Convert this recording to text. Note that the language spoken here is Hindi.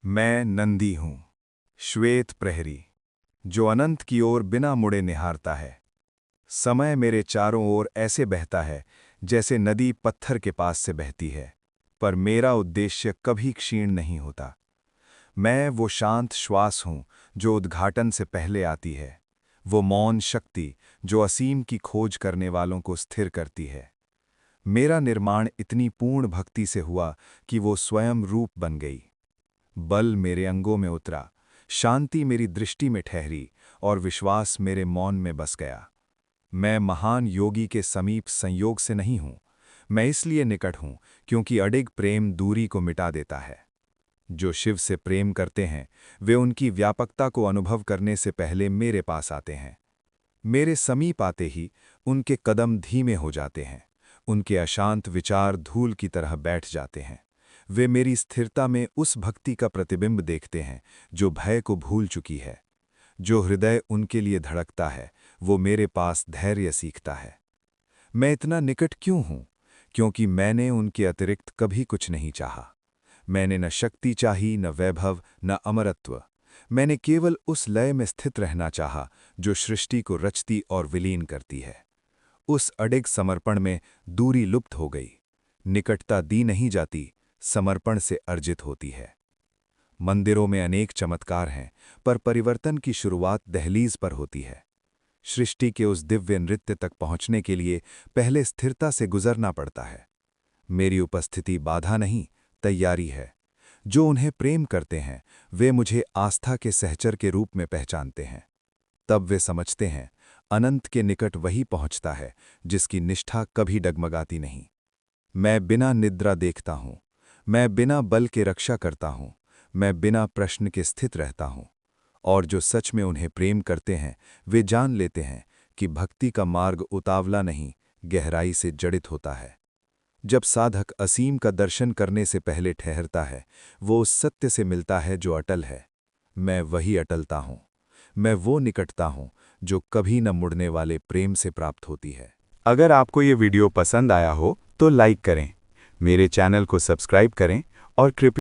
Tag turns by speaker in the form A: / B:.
A: मैं नंदी हूँ, श्वेत प्रहरी, जो अनंत की ओर बिना मुड़े निहारता है। समय मेरे चारों ओर ऐसे बहता है जैसे नदी पत्थर के पास से बहती है, पर मेरा उद्देश्य कभी क्षीण नहीं होता। मैं वो शांत श्वास हूँ जो उद्घाटन से पहले आती है, वो मौन शक्ति जो असीम की खोज करने वालों को स्थिर करती है। मेरा निर्माण इतनी पूर्ण भक्ति से हुआ कि वो स्वयं रूप बन गई। बल मेरे अंगों में उतरा, शांति मेरी दृष्टि में ठहरी और विश्वास मेरे मौन में बस गया। मैं महान योगी के समीप संयोग से नहीं हूँ, मैं इसलिए निकट हूँ क्योंकि अडिग प्रेम दूरी को मिटा देता है। जो शिव से प्रेम करते हैं वे उनकी व्यापकता को अनुभव करने से पहले मेरे पास आते हैं। मेरे समीप आते ही उनके कदम धीमे हो जाते हैं, उनके अशांत विचार धूल की तरह बैठ जाते हैं। वे मेरी स्थिरता में उस भक्ति का प्रतिबिंब देखते हैं जो भय को भूल चुकी है। जो हृदय उनके लिए धड़कता है वो मेरे पास धैर्य सीखता है। मैं इतना निकट क्यों हूँ? क्योंकि मैंने उनके अतिरिक्त कभी कुछ नहीं चाहा। मैंने न शक्ति चाही, न वैभव, न अमरत्व। मैंने केवल उस लय में स्थित रहना चाहा जो सृष्टि को रचती और विलीन करती है। उस अडिग समर्पण में दूरी लुप्त हो गई। निकटता दी नहीं जाती, समर्पण से अर्जित होती है। मंदिरों में अनेक चमत्कार हैं, पर परिवर्तन की शुरुआत दहलीज पर होती है। सृष्टि के उस दिव्य नृत्य तक पहुंचने के लिए पहले स्थिरता से गुजरना पड़ता है। मेरी उपस्थिति बाधा नहीं, तैयारी है। जो उन्हें प्रेम करते हैं वे मुझे आस्था के सहचर के रूप में पहचानते हैं। तब वे समझते हैं अनंत के निकट वही पहुंचता है जिसकी निष्ठा कभी डगमगाती नहीं। मैं बिना निद्रा देखता हूँ, मैं बिना बल के रक्षा करता हूँ, मैं बिना प्रश्न के स्थित रहता हूँ। और जो सच में उन्हें प्रेम करते हैं वे जान लेते हैं कि भक्ति का मार्ग उतावला नहीं, गहराई से जड़ित होता है। जब साधक असीम का दर्शन करने से पहले ठहरता है वो उस सत्य से मिलता है जो अटल है। मैं वही अटलता हूँ, मैं वो निकटता हूँ जो कभी न मुड़ने वाले प्रेम से प्राप्त होती है।
B: अगर आपको ये वीडियो पसंद आया हो तो लाइक करें, मेरे चैनल को सब्सक्राइब करें और कृपया